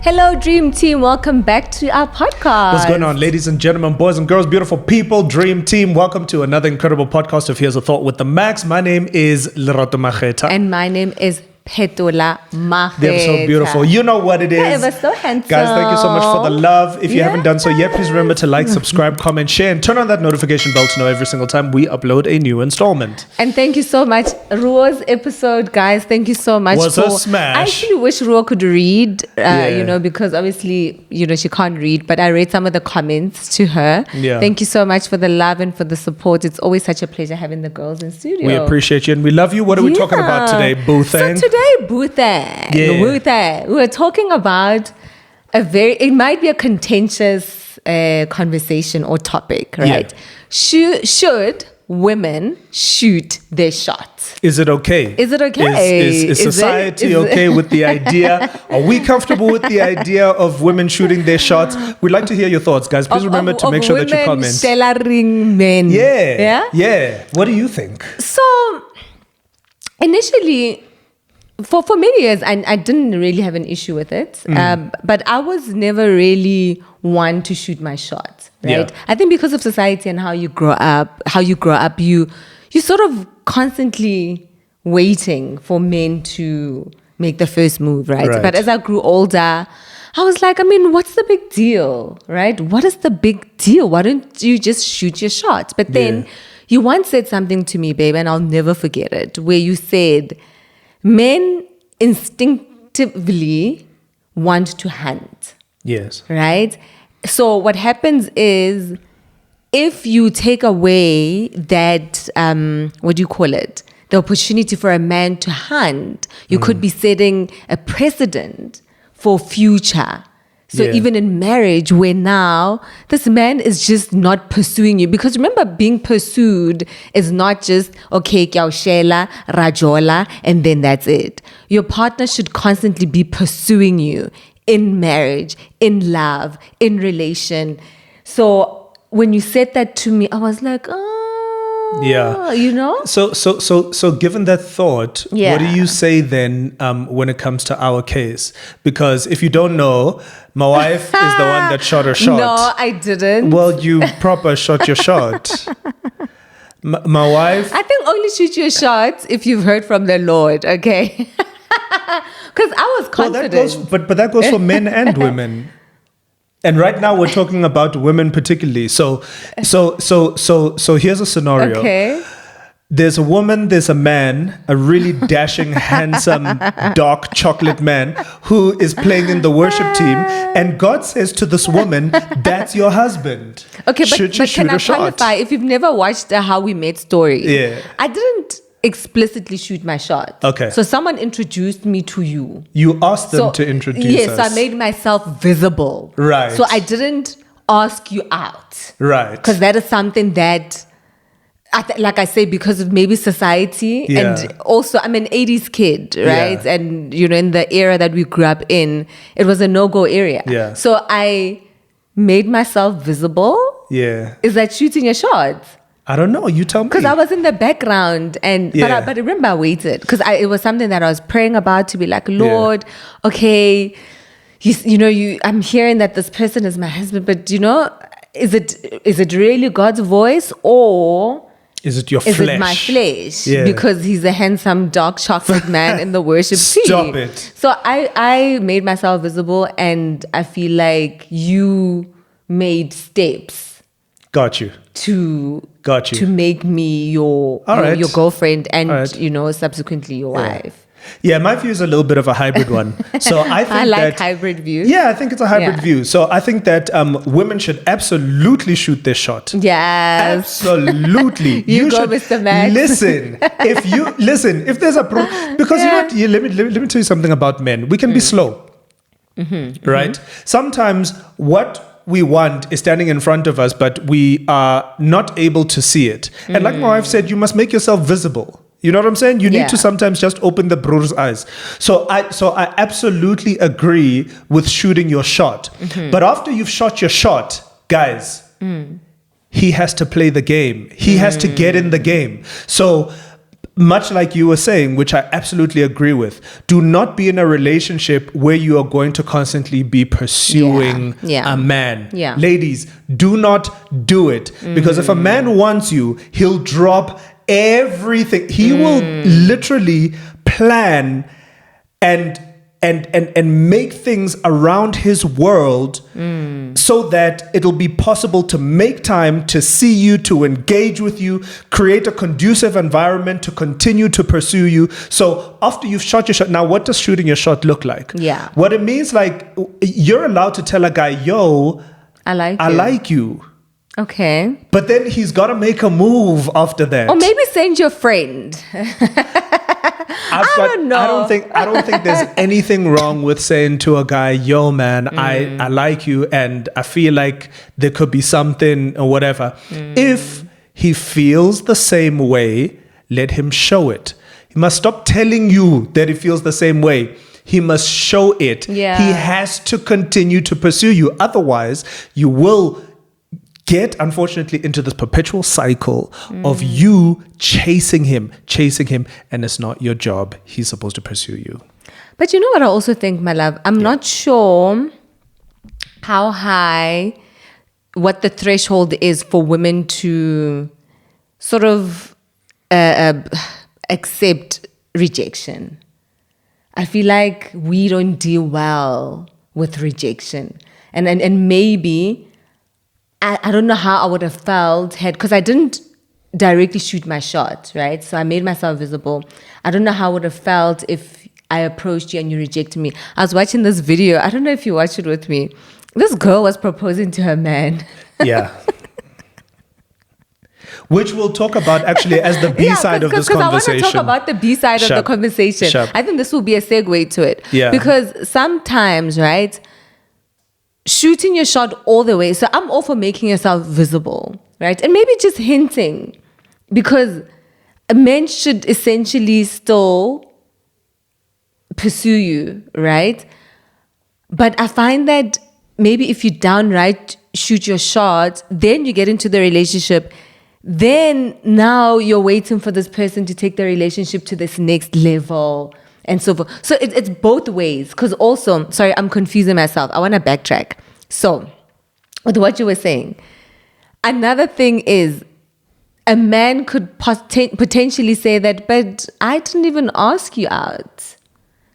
Hello, Dream Team. Welcome back to our podcast. What's going on, ladies and gentlemen, boys and girls, beautiful people, Dream Team? Welcome to another incredible podcast of Here's a Thought with the Max. My name is Lerato Macheta. And my name is Phetola Macheta. They're so beautiful. You know what it is. Yeah, it was so handsome. Guys, thank you so much for the love. If you haven't done so yet, please remember to like, subscribe, comment, share, and turn on that notification bell to know every single time we upload a new installment. And thank you so much. Ruo's episode, guys, thank you so much. Was a smash. I actually wish Ruo could read, because obviously, she can't read, but I read some of the comments to her. Yeah. Thank you so much for the love and for the support. It's always such a pleasure having the girls in studio. We appreciate you and we love you. What are we talking about today, boo thing? So today, boo thing, we're talking about it might be a contentious conversation or topic, right? Yeah. Should women shoot their shots? Is it okay? Is it okay? Is society okay with the idea? Are we comfortable with the idea of women shooting their shots? We'd like to hear your thoughts, guys. Please remember to make sure that you comment. Stellaring men. Yeah. What do you think? So, initially, for many years, I didn't really have an issue with it. But I was never really one to shoot my shots, right? Yeah. I think because of society and how you grow up, you sort of constantly waiting for men to make the first move, right? But as I grew older, I was like, what's the big deal, right? What is the big deal? Why don't you just shoot your shot? But then you once said something to me, babe, and I'll never forget it, where you said, men instinctively want to hunt. Yes. Right? So what happens is, if you take away that, the opportunity for a man to hunt, you could be setting a precedent for future. So even in marriage, where now this man is just not pursuing you. Because remember, being pursued is not just, okay, kyaushela, rajola, and then that's it. Your partner should constantly be pursuing you in marriage, in love, in relation. So when you said that to me, I was like, So given that thought, what do you say then when it comes to our case? Because if you don't know, my wife is the one that shot her shot. No, I didn't. Well, you proper shot your shot. My wife... I think only shoot your shots if you've heard from the Lord, okay? Because I was confident. But that goes for men and women. And right now we're talking about women particularly. So here's a scenario. Okay. There's a woman, there's a man, a really dashing, handsome, dark chocolate man who is playing in the worship team. And God says to this woman, that's your husband. Okay, but can I qualify? If you've never watched the How We Met story, I didn't explicitly shoot my shot. Okay. So someone introduced me to you. You asked them to introduce us. Yes, so I made myself visible. Right. So I didn't ask you out. Right. Because that is something that, like I say, because of maybe society, and also I'm an 80s kid, right? Yeah. And, in the era that we grew up in, it was a no-go area. Yeah. So I made myself visible. Yeah. Is that shooting a shot? I don't know. You tell me. Because I was in the background, but remember, I waited because it was something that I was praying about, to be like, Lord, okay, I'm hearing that this person is my husband, but is it really God's voice, or is it your is flesh? It my flesh? Yeah. Because he's a handsome, dark chocolate man in the worship team. Stop it. So I made myself visible, and I feel like you made steps. Got you. To make me your girlfriend and subsequently your wife. Yeah, my view is a little bit of a hybrid one. So I think I like hybrid views. Yeah, I think it's a hybrid view. So I think that women should absolutely shoot their shot. Yes, absolutely. you go, Mr. Max. Listen, if there's a because let me tell you something about men. We can be slow, right? Sometimes what we want is standing in front of us, but we are not able to see it. And like my wife said, you must make yourself visible. You know what I'm saying? You need to sometimes just open the broer's eyes. So I absolutely agree with shooting your shot. But after you've shot your shot, guys, he has to play the game. He has to get in the game. So much like you were saying, which I absolutely agree with, do not be in a relationship where you are going to constantly be pursuing a man. Yeah. Ladies, do not do it. Because if a man wants you, he'll drop everything. He will literally plan and make things around his world so that it'll be possible to make time to see you, to engage with you, create a conducive environment to continue to pursue you. So after you've shot your shot, now what does shooting your shot look like? Yeah. What it means, like, you're allowed to tell a guy, yo, I like you. Okay. But then he's got to make a move after that. Or maybe send your friend. I don't know. I don't think there's anything wrong with saying to a guy, yo man, I like you and I feel like there could be something or whatever. If he feels the same way, let him show it. He must stop telling you that he feels the same way. He must show it. Yeah. He has to continue to pursue you. Otherwise, you will get, unfortunately, into this perpetual cycle of you chasing him, and it's not your job. He's supposed to pursue you. But you know what I also think, my love? I'm not sure how high, what the threshold is for women to sort of accept rejection. I feel like we don't deal well with rejection. And maybe... I don't know how I would have felt because I didn't directly shoot my shot, right? So I made myself visible. I don't know how I would have felt if I approached you and you rejected me. I was watching this video. I don't know if you watched it with me. This girl was proposing to her man. Yeah. Which we'll talk about actually as the B-side of this conversation. Because I want to talk about the B-side of the conversation. Sharp. I think this will be a segue to it. Yeah. Because sometimes, right, shooting your shot all the way. So I'm all for making yourself visible, right? And maybe just hinting, because men should essentially still pursue you, right? But I find that maybe if you downright shoot your shot, then you get into the relationship, then now you're waiting for this person to take the relationship to this next level and so forth. So it's both ways. Because also, sorry, I'm confusing myself. I want to backtrack. So with what you were saying, another thing is a man could potentially say that, but I didn't even ask you out.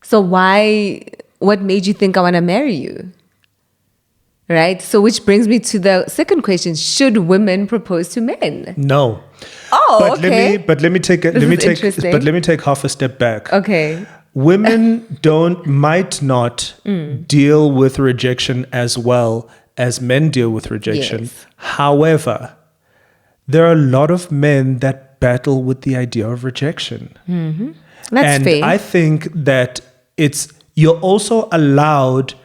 So what made you think I want to marry you? Right? So which brings me to the second question. Should women propose to men? No. Oh, okay. Let me take half a step back. Okay. Women might not deal with rejection as well as men deal with rejection. Yes. However, there are a lot of men that battle with the idea of rejection. Mm-hmm. That's fair. And I think that you're also allowed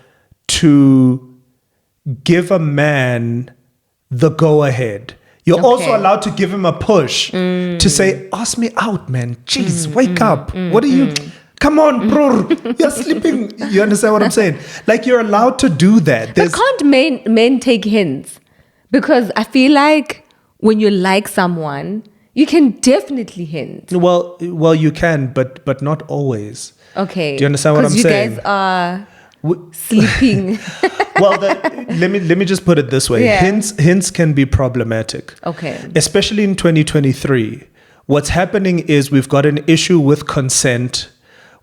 to give a man the go ahead. You're also allowed to give him a push to say, ask me out, man. Jeez, wake up. What are you... Come on, bro. You're sleeping. You understand what I'm saying? Like, you're allowed to do that. But can't men take hints? Because I feel like when you like someone, you can definitely hint. Well, you can, but not always. Okay. Do you understand what I'm saying? Because you guys are sleeping. Well, let me just put it this way. Yeah. Hints can be problematic. Okay. Especially in 2023. What's happening is we've got an issue with consent.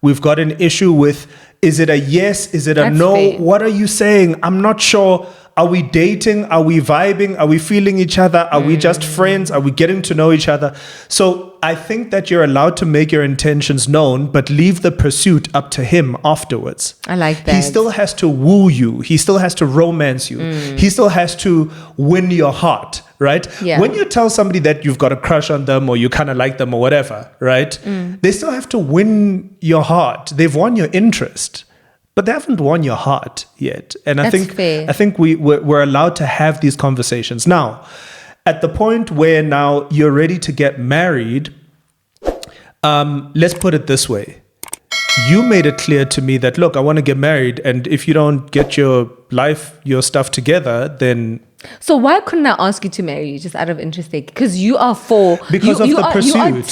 We've got an issue with, is it a yes? Is it a no? Fair. What are you saying? I'm not sure. Are we dating? Are we vibing? Are we feeling each other? Are we just friends? Are we getting to know each other? So I think that you're allowed to make your intentions known, but leave the pursuit up to him afterwards. I like that. He still has to woo you. He still has to romance you. He still has to win your heart, right? Yeah. When you tell somebody that you've got a crush on them or you kind of like them or whatever, right? They still have to win your heart. They've won your interest, but they haven't won your heart yet. And I think we're allowed to have these conversations. Now, at the point where now you're ready to get married, let's put it this way. You made it clear to me that, look, I want to get married, and if you don't get your stuff together, then... So why couldn't I ask you to marry you, just out of interest? Because you are for... Because of the pursuit.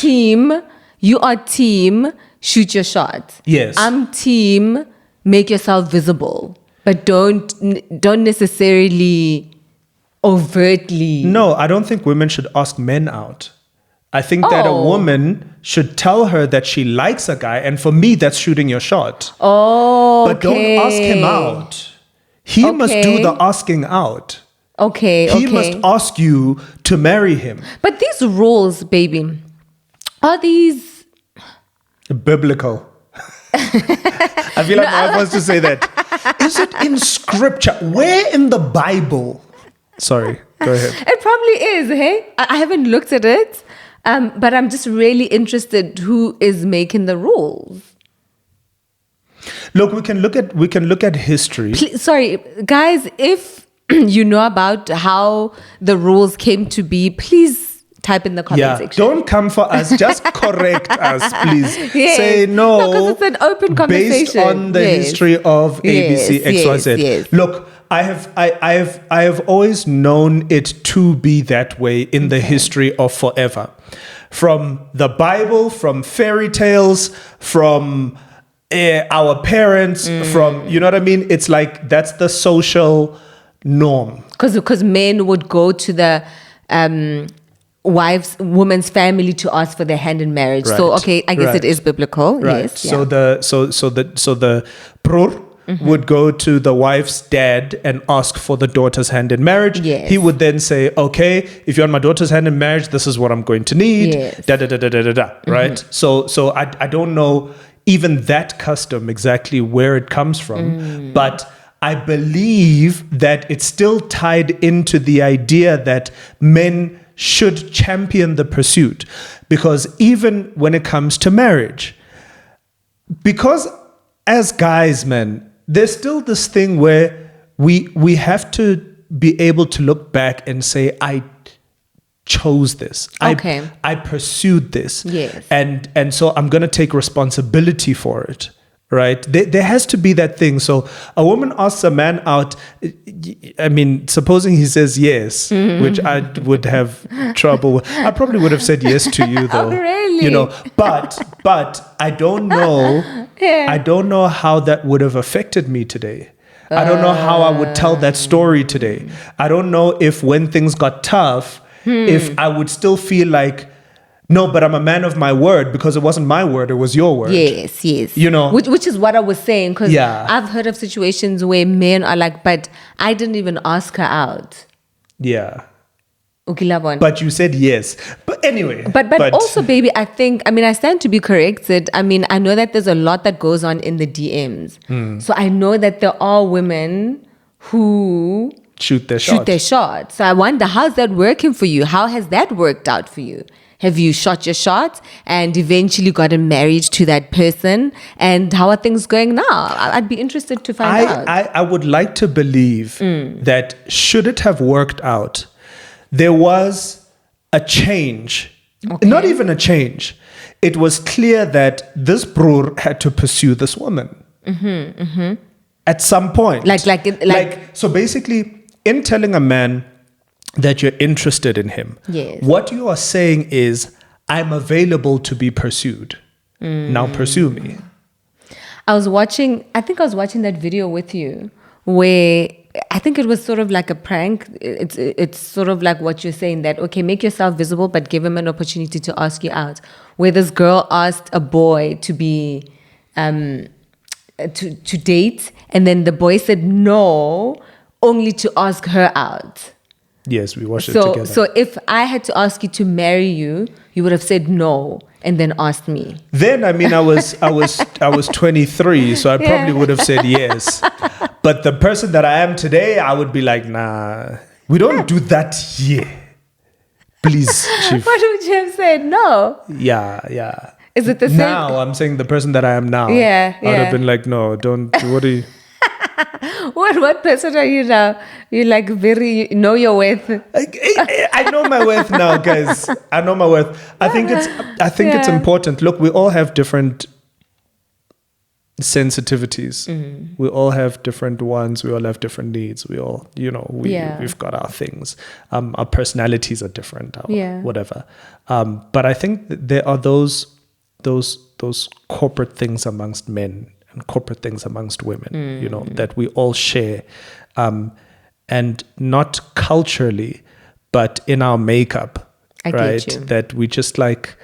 you are team shoot your shot. Yes. I'm team make yourself visible, but don't necessarily overtly. No, I don't think women should ask men out. I think that a woman should tell her that she likes a guy, and for me, that's shooting your shot. Oh, But don't ask him out. He must do the asking out. Okay, He must ask you to marry him. But these rules, baby, are these Biblical. I feel like my wife wants to say that. Is it in scripture? Where in the Bible? Sorry, go ahead. It probably is, hey? I haven't looked at it, but I'm just really interested who is making the rules. Look, we can look at history. Sorry, guys, if you know about how the rules came to be, please type in the comment section. Don't come for us. Just correct us, please. Yes. Say no. Because it's an open conversation. Based on the history of ABC XYZ. Yes. Look, I have always known it to be that way in the history of forever. From the Bible, from fairy tales, from our parents, from, you know what I mean? It's like that's the social norm. Because men would go to the woman's family to ask for their hand in marriage. Right. So okay, I guess it is biblical. Right. Yes. So the bror would go to the wife's dad and ask for the daughter's hand in marriage. Yes. He would then say, okay, if you want my daughter's hand in marriage, this is what I'm going to need. Yes. Da da da da da da da. Right. So I don't know even that custom exactly where it comes from, but I believe that it's still tied into the idea that men should champion the pursuit, because even when it comes to marriage, because as guys, man, there's still this thing where we have to be able to look back and say, I chose this. Okay. I pursued this. Yes. And so I'm going to take responsibility for it. Right? There has to be that thing. So a woman asks a man out, I mean, supposing he says yes, which I would have trouble with. I probably would have said yes to you though. Oh, really? You know, but I don't know. I don't know how that would have affected me today. I don't know how I would tell that story today. I don't know if when things got tough, if I would still feel like, no, but I'm a man of my word, because it wasn't my word, it was your word. Yes. You know? Which is what I was saying, because Yeah. I've heard of situations where men are like, but I didn't even ask her out. Yeah. Ukilabon. But you said yes. But anyway. But also, baby, I stand to be corrected. I mean, I know that there's a lot that goes on in the DMs. So I know that there are women who shoot their shot. So I wonder, how's that working for you? How has that worked out for you? Have you shot your shot and eventually gotten married to that person? And how are things going now? I'd be interested to find out. I would like to believe that should it have worked out, there was a change. Okay. Not even a change. It was clear that this bror had to pursue this woman. At some point. So basically, in telling a man that you're interested in him, yes, what you are saying is, I'm available to be pursued. Now pursue me. I think I was watching that video with you where I think it was sort of like a prank. It's sort of like what you're saying, that, okay, make yourself visible, but give him an opportunity to ask you out. Where this girl asked a boy to be, to date, and then the boy said no, only to ask her out. Yes, we watched it together. So if I had to ask you to marry you, you would have said no and then asked me. Then, I mean, I was 23, so I probably would have said yes. But the person that I am today, I would be like, nah, we don't do that here. Please, Chief. What would you have said? No. Yeah. Is it the same? Now, I'm saying the person that I am now. Yeah. I would have been like, no, don't, what are you? What person are you now? You like you know your worth. I know my worth now, guys. I know my worth. I think it's important. Look, we all have different sensitivities. We all have different ones. We all have different needs. We all, we've got our things. Our personalities are different. Whatever. But I think there are those those corporate things amongst men and corporate things amongst women, that we all share, and not culturally, but in our makeup, I right? get you. That we just like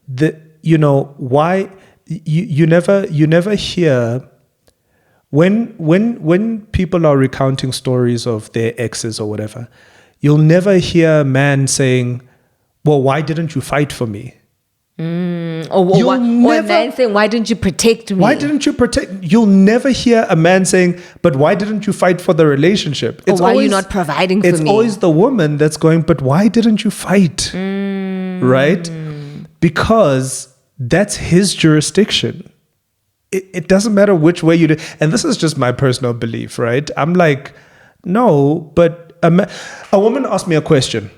why you never hear when people are recounting stories of their exes or whatever, you'll never hear a man saying, well, why didn't you fight for me? Or a man saying, why didn't you protect me? Why didn't you protect? You'll never hear a man saying, but why didn't you fight for the relationship? Or why are you not providing for me? It's always the woman that's going, but why didn't you fight? Right? Because that's his jurisdiction. It doesn't matter which way you do. And this is just my personal belief, right? I'm like, no, but a woman asked me a question.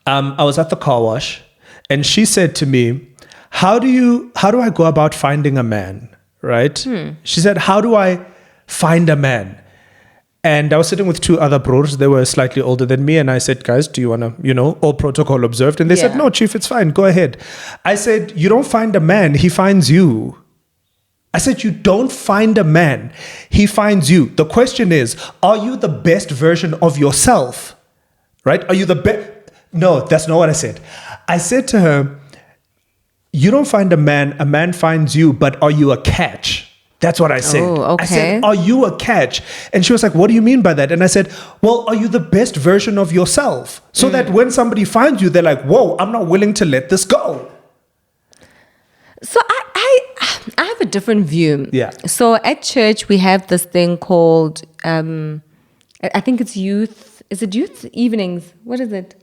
I was at the car wash, and she said to me, how do I go about finding a man, right? She said, how do I find a man? And I was sitting with two other bros. They were slightly older than me. And I said, guys, do you want to, all protocol observed? And they said, no, chief, it's fine. Go ahead. I said, you don't find a man. He finds you. I said, you don't find a man. He finds you. The question is, are you the best version of yourself? Right? Are you the best? No, that's not what I said. I said to her, you don't find a man finds you, but are you a catch? That's what I said. Oh, okay. I said, are you a catch? And she was like, what do you mean by that? And I said, well, are you the best version of yourself? So that when somebody finds you, they're like, whoa, I'm not willing to let this go. So I have a different view. Yeah. So at church, we have this thing called, I think it's youth. Is it youth evenings? What is it?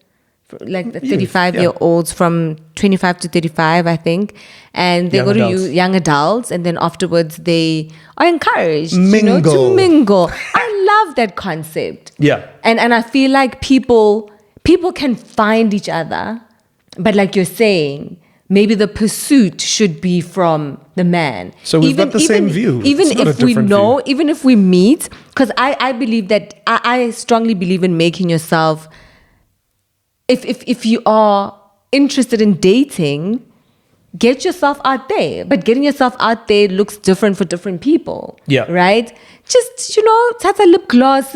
Like the 35-year-olds from 25 to 35, I think. And they Young go adults. to young adults. And then afterwards, they are encouraged to mingle. I love that concept. Yeah. And I feel like people can find each other. But like you're saying, maybe the pursuit should be from the man. So we've got the same view. Even It's not if a we different know, view. even if we meet, because I believe that, I strongly believe in making yourself, if you are interested in dating, get yourself out there. But getting yourself out there looks different for different people. Yeah. Right? Just, tatha lip gloss,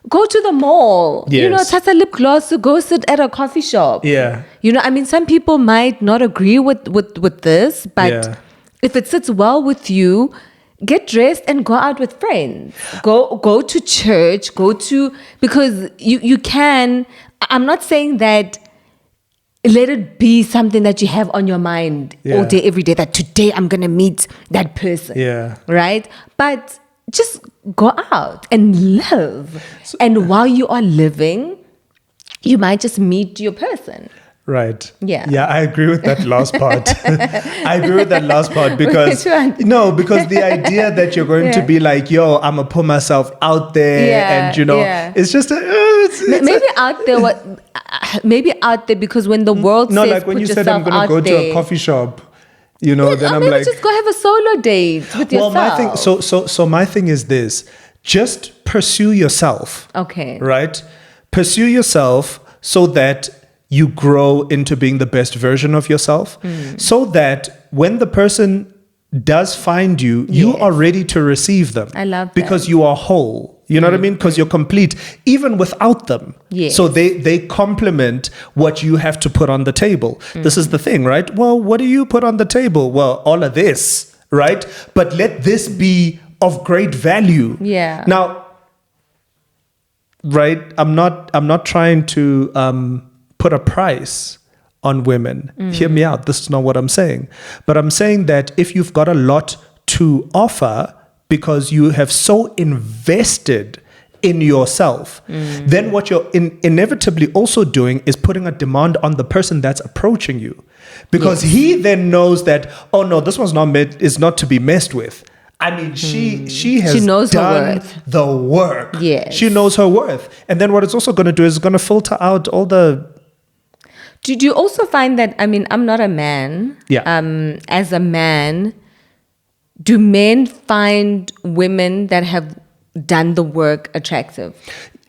go to the mall. Yes. Tatha lip gloss, go sit at a coffee shop. Yeah. Some people might not agree with this, but Yeah. if it sits well with you, get dressed and go out with friends. Go to church, because you can. I'm not saying that let it be something that you have on your mind all day, every day, that today I'm going to meet that person. Yeah. Right? But just go out and live. And while you are living, you might just meet your person. Right. Yeah. Yeah, I agree with that last part. I agree with that last part because Which one? no, because the idea that you're going to be like, yo, I'm gonna put myself out there, and it's just maybe out there because when the world no, says like when put you said I'm gonna yourself go out to there, a coffee shop, then I'm maybe like, just go have a solo date with well, yourself. so my thing is this: just pursue yourself. Okay. Right? Pursue yourself so that you grow into being the best version of yourself, so that when the person does find you, you are ready to receive them. I love that. Because you are whole. You know what I mean? Because you're complete, even without them. Yes. So they complement what you have to put on the table. This is the thing, right? Well, what do you put on the table? Well, all of this, right? But let this be of great value. Yeah. Now, right? I'm not trying to put a price on women. Hear me out. This is not what I'm saying. But I'm saying that if you've got a lot to offer because you have so invested in yourself, then what you're inevitably also doing is putting a demand on the person that's approaching you. Because he then knows that, oh no, this one's is not to be messed with. I mean, she has done the work. Yes. She knows her worth. And then what it's also going to do is it's going to filter out all the... Do you also find that, I'm not a man. Yeah. As a man, do men find women that have done the work attractive?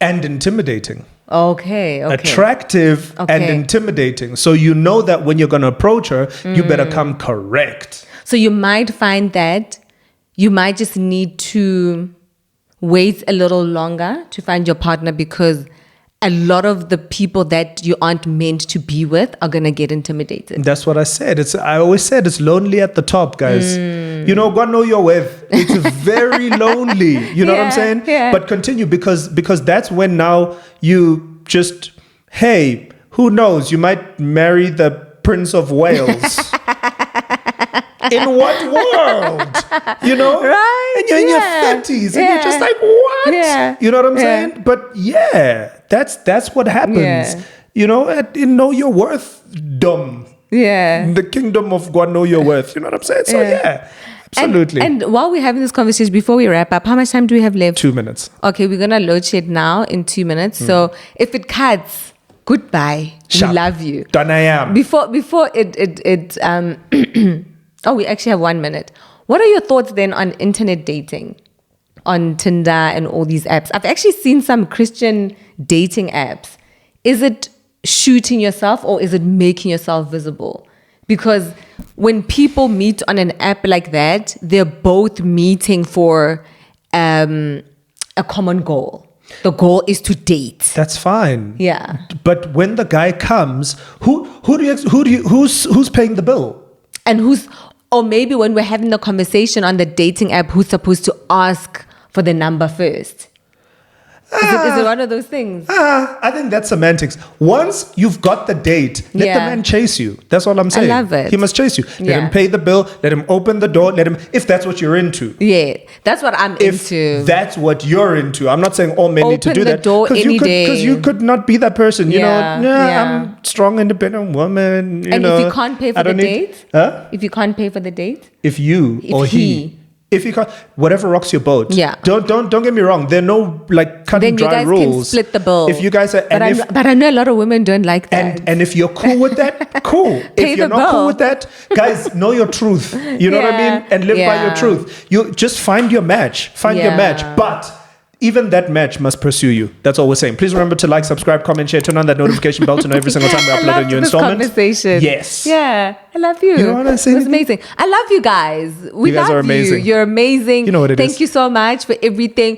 And intimidating. Okay. Attractive and Okay. intimidating. So you know that when you're going to approach her, you better come correct. So you might find that you might just need to wait a little longer to find your partner, because a lot of the people that you aren't meant to be with are going to get intimidated. That's what I said. I always said it's lonely at the top, guys. You know, go know your worth. It's very lonely. You know what I'm Yeah, saying? yeah. But continue, because that's when now you just, hey, who knows? You might marry the Prince of Wales. In what world? You know? Right, And you're in your yeah, 30s and you're just yeah. like, what? Yeah, You know what I'm yeah. saying? But yeah, that's what happens. Yeah. You know, know your worth, dumb. Yeah. The kingdom of God, know your worth. You know what I'm saying? So yeah, And- absolutely. And while we're having this conversation, before we wrap up, how much time do we have left? 2 minutes. Okay, we're gonna load shed now in 2 minutes. So if it cuts, goodbye. Sharp. We love you. Done I am. Before it oh, we actually have 1 minute. What are your thoughts then on internet dating, on Tinder and all these apps? I've actually seen some Christian dating apps. Is it shooting yourself or is it making yourself visible? Because when people meet on an app like that, they're both meeting for a common goal. The goal is to date. That's fine. Yeah. But when the guy comes, who's paying the bill? And or maybe when we're having the conversation on the dating app, who's supposed to ask for the number first? Is it one of those things? I think that's semantics. Once you've got the date, let the Yeah. man chase you. That's all I'm saying. love it. He must chase you. Let Yeah. him pay the bill. Let him open the door. Let him, if that's what you're into. Yeah, that's what I'm If into. that's what you're into, I'm not saying all men need to Open do the that. door any you could, day. Because you could not be that person. You Yeah, know, yeah. I'm strong, independent woman. You And know, if you can't pay I for the don't need- date, Huh? if you can't pay for the date, If you If or he. if you can't, whatever rocks your boat. Yeah. Don't get me wrong. There are no like cut then and you dry guys rules. can split the bill. If you guys are, but I know a lot of women don't like that. and if you're cool with that, cool. Pay If you're the not cool bill. with that, guys, know your truth. You know what I Yeah, mean? And live by yeah. your truth. You just find your match. Find your Yeah. match. But even that match must pursue you. That's all we're saying. Please remember to like, subscribe, comment, share, turn on that notification bell to know every single time we I upload a loved new this installment. conversation. Yes. Yeah, I love you. You don't wanna say It was anything? amazing. I love you guys. We You guys love are amazing. you. You're amazing. You know what it Thank is. you so much for everything.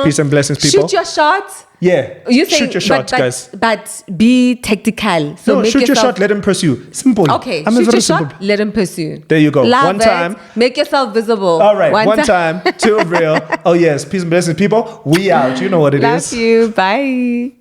Peace and blessings, people. Shoot your shot. Yeah. You saying, Shoot your shots, guys. But be tactical. So No, make shoot your yourself, shot, let him pursue. Simple. Okay, I'm a shoot very your simple. shot. Let him pursue. There you go. Love One it. time. Make yourself visible. All right, one time, two real. Oh yes, peace and blessings, people. We out. You know what it is. Love you. Bye.